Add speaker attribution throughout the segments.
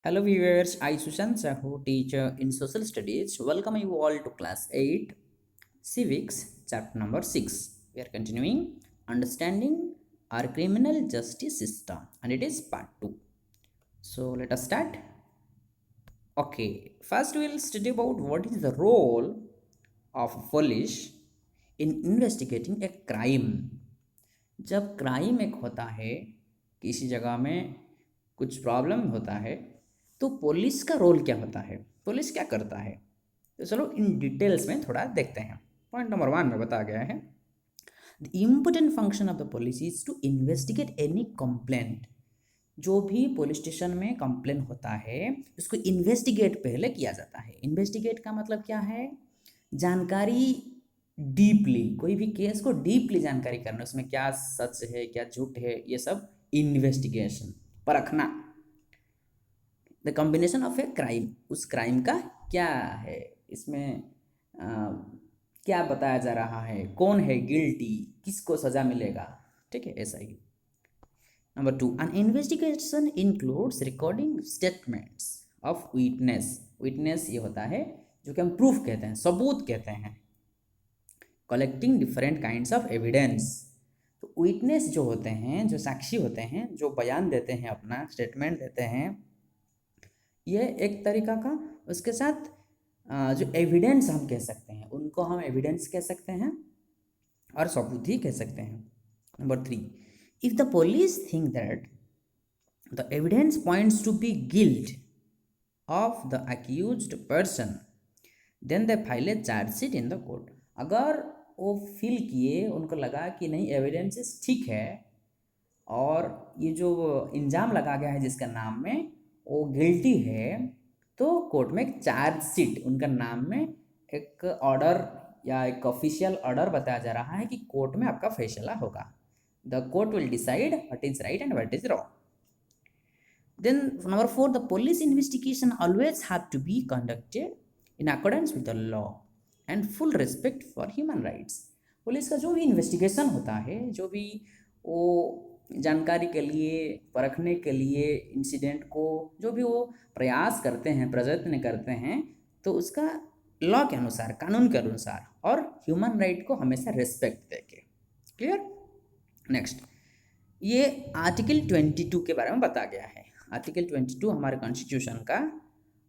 Speaker 1: Hello viewers, I Sushant Sahu, teacher in social studies. Welcome you all to class 8, civics, chapter number 6. We are continuing understanding our criminal justice system and it is part 2. So let us start. Okay, first we will study about what is the role of police in investigating a crime. जब crime एक होता है किसी जगह में कुछ problem होता है तो पुलिस का रोल क्या होता है, पुलिस क्या करता है। तो चलो इन डिटेल्स में थोड़ा देखते हैं। पॉइंट नंबर 1 में बताया गया है the important function of the police is to investigate any complaint. जो भी पुलिस स्टेशन में कंप्लेन होता है उसको इन्वेस्टिगेट पहले किया जाता है। इन्वेस्टिगेट का मतलब क्या है, जानकारी डीपली, कोई भी केस को डीपली जानकारी करना, उसमें क्या सच है क्या झूठ है, ये सब इन्वेस्टिगेशन, परखना। The combination of a crime, उस क्राइम का क्या है, इसमें क्या बताया जा रहा है, कौन है गिल्टी, किसको सजा मिलेगा, ठीक है, ऐसा ही। Number 2, an investigation includes recording statements of witness. Witness ये होता है जो कि हम प्रूफ कहते हैं, सबूत कहते हैं। Collecting different kinds of evidence, तो विटनेस जो होते हैं, जो साक्षी होते हैं, जो बयान देते हैं, अपना स्टेटमेंट देते हैं, ये एक तरीका का। उसके साथ जो एविडेंस हम कह सकते हैं उनको हम एविडेंस कह सकते हैं और सबूत ही कह सकते हैं। Number 3, if the police think that the evidence points to be guilt of the accused person then they file a chargesheet in the court. अगर वो फील किए, उनको लगा कि नहीं एविडेंसेस ठीक है और ये जो इल्ज़ाम लगा गया है जिसका नाम में वो गिल्टी है, तो कोर्ट में एक चार्जशीट, उनका नाम में एक ऑर्डर या एक ऑफिशियल ऑर्डर बताया जा रहा है कि कोर्ट में आपका फैसला होगा। The court will decide what is right and what is wrong. Then number 4, the police investigation always have to be conducted in accordance with the law and full respect for human rights. Police का जो भी investigation होता है, जो भी वो जानकारी के लिए, परखने के लिए, इंसिडेंट को जो भी वो प्रयास करते हैं, प्रयत्न करते हैं, तो उसका लॉ के अनुसार, कानून के अनुसार और ह्यूमन राइट को हमेशा रिस्पेक्ट देके। क्लियर। नेक्स्ट, ये आर्टिकल 22 के बारे में बताया गया है। आर्टिकल 22 हमारे कॉन्स्टिट्यूशन का,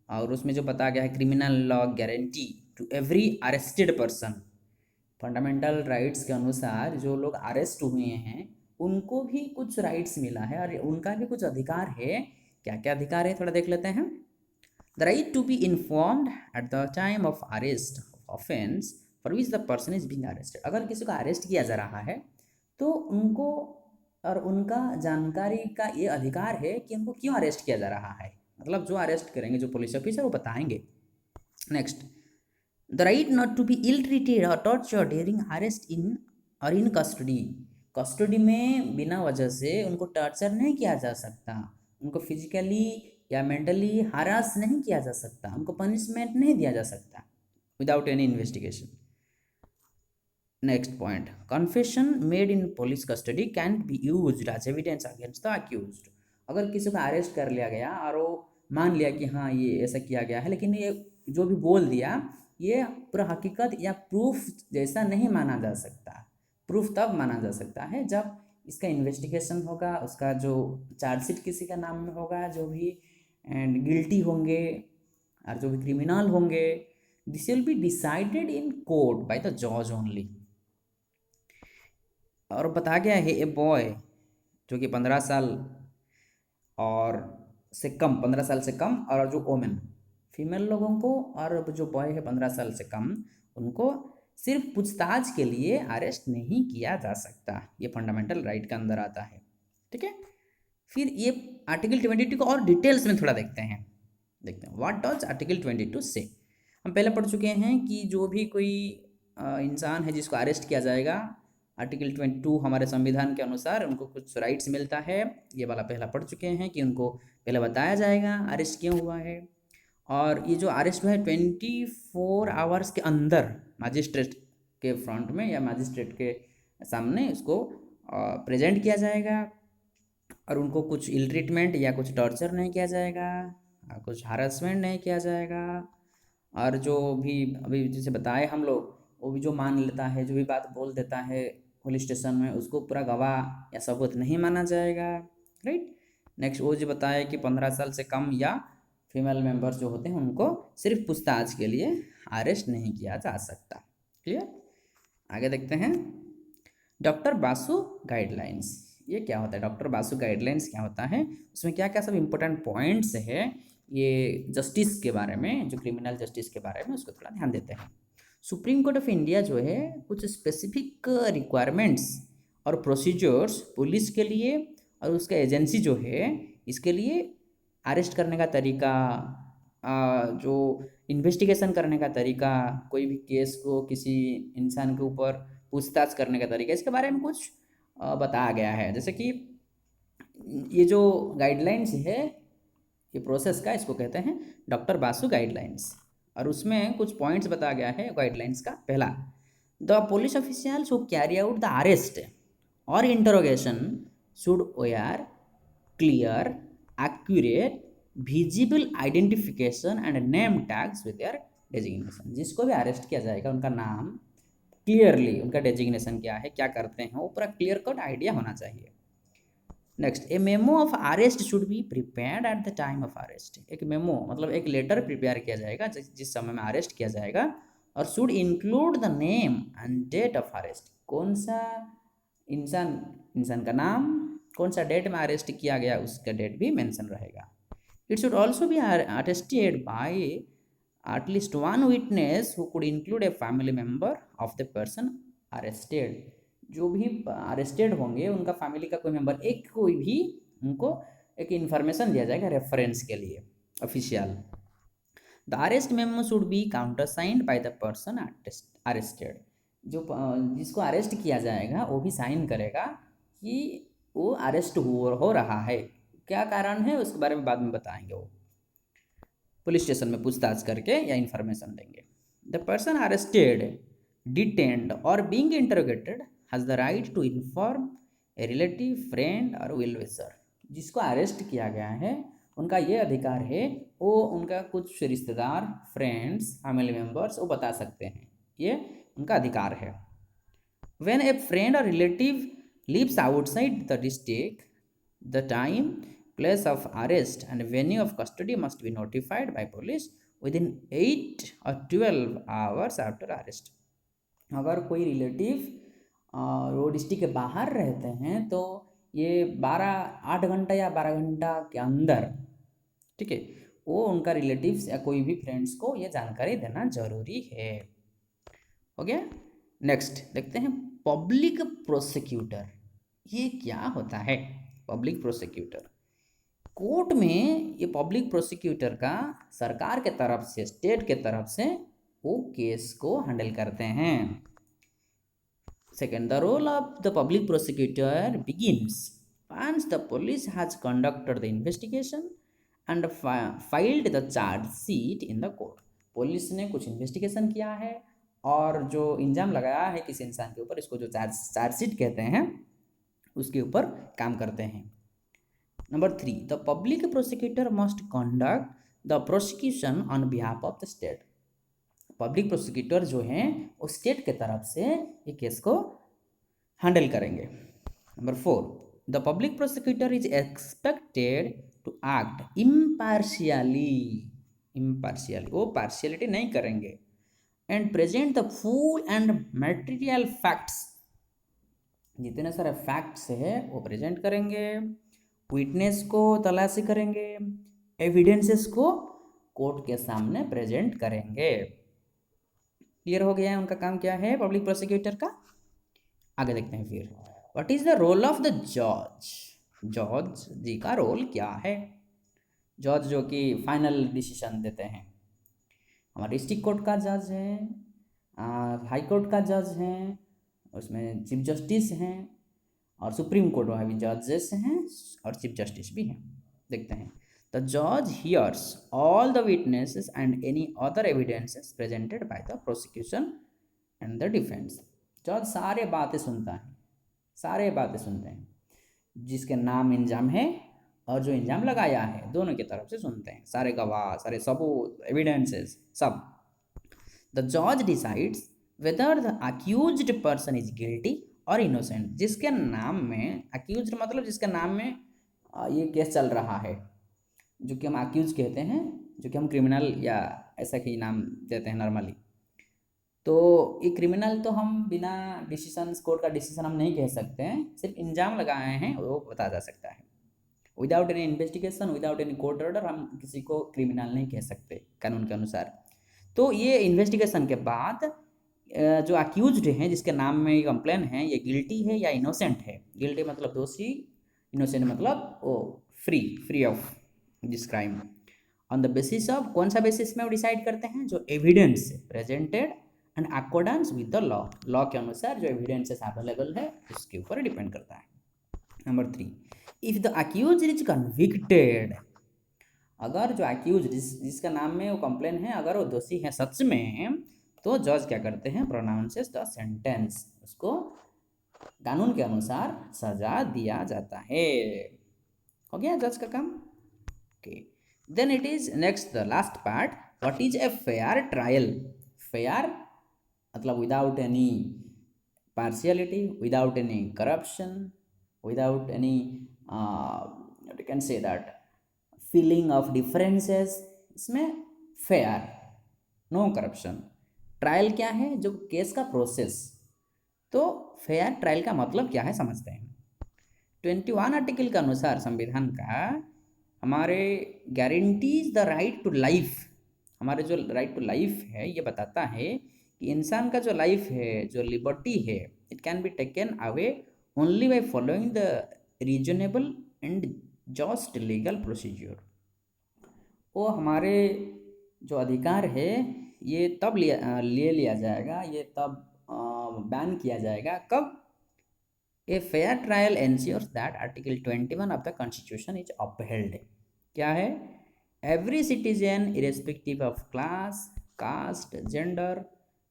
Speaker 1: और उसमें जो बताया गया है criminal law guarantee to every arrested person. Fundamental rights के अनुसार जो लोग अरेस्ट हुए हैं उनको भी कुछ राइट्स मिला है और उनका भी कुछ अधिकार है। क्या क्या अधिकार है थोड़ा देख लेते हैं। The right to be informed at the time of arrest offence for which the person is being arrested. अगर किसी को अरेस्ट किया जा रहा है तो उनको और उनका जानकारी का ये अधिकार है कि उनको क्यों अरेस्ट किया जा रहा है, मतलब जो अरेस्ट करेंगे जो पुलिस ऑफिसर वो बताएंगे। Next, the right not to be ill treated और टॉर्चर ड्यूरिंग अरेस्ट इन और इन कस्टडी। कस्टडी में बिना वजह से उनको टॉर्चर नहीं किया जा सकता, उनको फिजिकली या मेंटली हरास नहीं किया जा सकता, उनको पनिशमेंट नहीं दिया जा सकता without any investigation. Next point, confession made in police custody can be used as evidence against the accused. अगर किसी को अरेस्ट कर लिया गया और वो मान लिया कि हाँ ये ऐसा किया गया है, लेकिन ये जो भी बोल दिया ये पूरा हकीकत या प्रूफ जैसा नहीं माना जा सकता। प्रूफ तब माना जा सकता है जब इसका इन्वेस्टिगेशन होगा, उसका जो चार्जशीट किसी का नाम में होगा, जो भी एंड गिल्टी होंगे और जो भी क्रिमिनल होंगे, this will be decided in court by the जज ओनली। और बताया गया है ए बॉय जो कि 15 साल और से कम, 15 साल से कम, और जो वोमेन फीमेल लोगों को, और जो बॉय है 15 साल से कम, उनको सिर्फ पूछताछ के लिए अरेस्ट नहीं किया जा सकता। ये फंडामेंटल राइट के अंदर आता है, ठीक है। फिर ये आर्टिकल 22 को और डिटेल्स में थोड़ा देखते हैं। व्हाट डज आर्टिकल 22 से। हम पहले पढ़ चुके हैं कि जो भी कोई इंसान है जिसको अरेस्ट किया जाएगा, आर्टिकल 22 हमारे संविधान के अनुसार उनको कुछ राइट्स मिलता है। ये वाला पहला पढ़ चुके हैं कि उनको पहले बताया जाएगा अरेस्ट क्यों हुआ है, और ये जो अरेस्ट हुआ है 24 आवर्स के अंदर मजिस्ट्रेट के फ्रंट में या मजिस्ट्रेट के सामने उसको प्रेजेंट किया जाएगा, और उनको कुछ इल ट्रीटमेंट या कुछ टॉर्चर नहीं किया जाएगा, कुछ हरासमेंट नहीं किया जाएगा। और जो भी अभी जैसे बताए हम लोग, वो भी जो मान लेता है, जो भी बात बोल देता है पुलिस स्टेशन में, उसको पूरा गवाह या सबूत नहीं माना जाएगा। राइट। नेक्स्ट वो जो बताया कि 15 साल से कम या फीमेल मेंबर्स जो होते हैं उनको सिर्फ पूछताछ के लिए अरेस्ट नहीं किया जा सकता। क्लियर। आगे देखते हैं डॉक्टर बासु गाइडलाइंस। ये क्या होता है? डॉक्टर बासु गाइडलाइंस क्या होता है? उसमें क्या क्या सब इम्पोर्टेंट पॉइंट्स है, ये जस्टिस के बारे में, जो क्रिमिनल जस्टिस के बारे में, उसको थोड़ा ध्यान देते हैं। सुप्रीम कोर्ट ऑफ इंडिया जो है कुछ स्पेसिफिक रिक्वायरमेंट्स और प्रोसीजर्स पुलिस के लिए और उसका एजेंसी जो है इसके लिए अरेस्ट करने का तरीका, जो इन्वेस्टिगेशन करने का तरीका, कोई भी केस को किसी इंसान के ऊपर पूछताछ करने का तरीका, इसके बारे में कुछ बताया गया है। जैसे कि ये जो गाइडलाइंस है, ये प्रोसेस का, इसको कहते हैं डॉक्टर बासु गाइडलाइंस। और उसमें कुछ पॉइंट्स बताया गया है गाइडलाइंस का। पहला, the police officials who carry out the arrest और interrogation should wear clear, accurate, visible identification and name tags with their designation. जिसको भी अरेस्ट किया जाएगा उनका नाम क्लियरली, उनका डेजिग्नेशन क्या है, क्या करते हैं, वो पूरा क्लियर कट आइडिया होना चाहिए। Next, A memo of arrest should be prepared eight the time of arrest. एक मेमो मतलब एक लेटर प्रिपेयर किया जाएगा जिस समय में अरेस्ट किया जाएगा, और should include the name and date of arrest. कौन सा इंसान का नाम, कौन सा डेट में अरेस्ट किया गया, उसका डेट भी मेंशन रहेगा। It should also be attested bye at least one witness who could include a family member of the person arrested. जो भी अरेस्टेड होंगे उनका फैमिली का कोई मेंबर, एक कोई भी, उनको एक इन्फॉर्मेशन दिया जाएगा रेफरेंस के लिए official. The arrest memo should be countersigned by the person arrested. जो जिसको अरेस्ट किया जाएगा वो भी साइन करेगा कि वो अरेस्ट हो रहा है। क्या कारण है उसके बारे में बाद में बताएंगे, वो पुलिस स्टेशन में पूछताछ करके या इन्फॉर्मेशन देंगे। The person arrested, detained or being interrogated has the right to inform a relative, friend or well-wisher। जिसको अरेस्ट किया गया है उनका ये अधिकार है, वो उनका कुछ रिश्तेदार, फ्रेंड्स, फैमिली मेंबर्स वो बता सकते हैं, ये उनका अधिकार है। When a friend or relative lives outside the district, the time, place of arrest and venue of custody must be notified by police within 8 or 12 hours after arrest। अगर कोई रिलेटिव वो डिस्ट्रिक्ट के बाहर रहते हैं तो ये 8 घंटा या 12 घंटा के अंदर, ठीक है, वो उनका रिलेटिव्स या कोई भी फ्रेंड्स को ये जानकारी देना जरूरी है। हो गया। नेक्स्ट देखते हैं पब्लिक प्रोसिक्यूटर। ये क्या होता है? पब्लिक प्रोसिक्यूटर कोर्ट में, ये पब्लिक प्रोसिक्यूटर का सरकार के तरफ से, स्टेट के तरफ से वो केस को हैंडल करते हैं। Second, the role of the public prosecutor begins once the police has conducted the investigation and filed the charge sheet in the court। Police ने कुछ इन्वेस्टिगेशन किया है और जो इंजाम लगाया है किसी इंसान के ऊपर, इसको जो चार्ज शीट कहते हैं, उसके ऊपर काम करते हैं। Number 3, the public prosecutor must conduct the prosecution on behalf of the state. Public prosecutor जो हैं वो स्टेट के तरफ से ये केस को हैंडल करेंगे। Number 4, the public prosecutor is expected to act impartially. वो पार्शियलिटी नहीं करेंगे। And present the full and material facts. जितने सारे फैक्ट्स है वो प्रेजेंट करेंगे, विटनेस को तलाशी करेंगे, एविडेंसेस को कोर्ट के सामने प्रेजेंट करेंगे। क्लियर हो गया है उनका काम क्या है पब्लिक प्रोसिक्यूटर का। आगे देखते हैं फिर, what is the role of the जज। जज जी का रोल क्या है? जज जो कि फाइनल डिसीजन देते हैं। हमारे डिस्ट्रिक्ट कोर्ट का जज है, हाई कोर्ट का जज हैं, उसमें चीफ जस्टिस हैं, और सुप्रीम कोर्ट में भी जजेस हैं और चीफ जस्टिस भी हैं। देखते हैं, द जज hears all the witnesses and any other evidences presented by the prosecution and the defence. जज सारे बातें सुनता है, सारे बातें सुनते हैं, जिसके नाम इंजाम है और जो इल्ज़ाम लगाया है दोनों की तरफ से सुनते हैं, सारे गवाह, सारे सबूत, एविडेंसेस सब। द जज decides whether the accused person is guilty और इनोसेंट। जिसके नाम में अक्यूज्ड मतलब जिसके नाम में ये केस चल रहा है, जो कि हम अक्यूज कहते हैं, जो कि हम क्रिमिनल या ऐसा ही नाम देते हैं नॉर्मली। तो ये क्रिमिनल तो हम बिना डिसीजन, कोर्ट का डिसीजन हम नहीं कह सकते हैं, सिर्फ इंजाम लगाए हैं वो बता जा सकता है। Without any investigation, without any court order हम किसी को क्रिमिनल नहीं कह सकते कानून के अनुसार। तो ये इन्वेस्टिगेशन के बाद जो अक्यूज्ड हैं, जिसके नाम में ये कंप्लेन है, ये गिल्टी है या इनोसेंट है। गिल्टी मतलब दोषी, इनोसेंट मतलब वो free of this crime. On the basis of, कौन सा बेसिस में वो डिसाइड करते हैं, जो evidence presented and accordance with the law, law के अनुसार जो एविडेंसेस अवेलेबल है उसके ऊपर डिपेंड करता है। Number 3, if the accuse is convicted, अगर जो अक्यूज जिसका नाम में वो कंप्लेन है अगर वो दोषी है सच में, तो जज क्या करते हैं, प्रोनाउंसेस द सेंटेंस, उसको कानून के अनुसार सजा दिया जाता है। हो गया जज का काम। Okay, then it is next the last part, what is a fair trial. Fair मतलब without any partiality, without any corruption, without any you can say that feeling of differences, इसमें फेयर, नो करप्शन। ट्रायल क्या है, जो case का process. तो fair trial का मतलब क्या है समझते हैं। 21 आर्टिकल के अनुसार संविधान का हमारे guarantees the right to life, हमारे जो राइट टू लाइफ है ये बताता है कि इंसान का जो लाइफ है, जो लिबर्टी है, it can be taken away only by following the reasonable and just legal procedure. वो हमारे जो अधिकार है ये तब ले लिया जाएगा, ये तब बैन किया जाएगा कब, a fair trial ensures that article 21 of the constitution is upheld. क्या है, every citizen irrespective of class, caste, gender,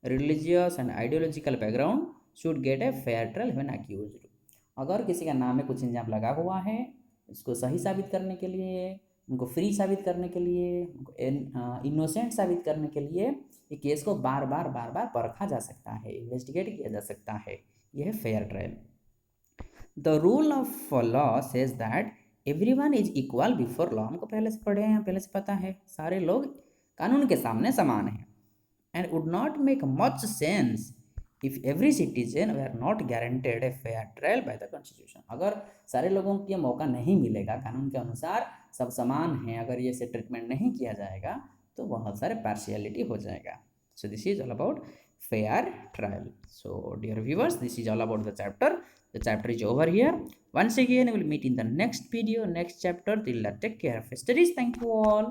Speaker 1: religious and ideological background should get a fair trial when accused. अगर किसी का नाम में कुछ इल्जाम लगा हुआ है, इसको सही साबित करने के लिए, उनको फ्री साबित करने के लिए, उनको इनोसेंट साबित करने के लिए ये केस को बार बार परखा जा सकता है, इन्वेस्टिगेट किया जा सकता है। यह है fair trial. The rule of law says that everyone is equal before law. हमको पहले से पढ़े हैं, पहले से पता है, सारे लोग कानून के सामने समान हैं। And would not make much sense if every citizen they are not guaranteed a fair trial by the constitution. अगर सारे लोगों को ये मौका नहीं मिलेगा, कानून के अनुसार सब समान हैं, अगर ये से ट्रीटमेंट नहीं किया जाएगा तो बहुत सारे पार्शियलिटी हो जाएगा। So this is all about fair trial. So dear viewers, this is all about the chapter. The chapter is over here. Once again we will meet in the next video, next chapter. Till then, take care of your studies. Thank you all.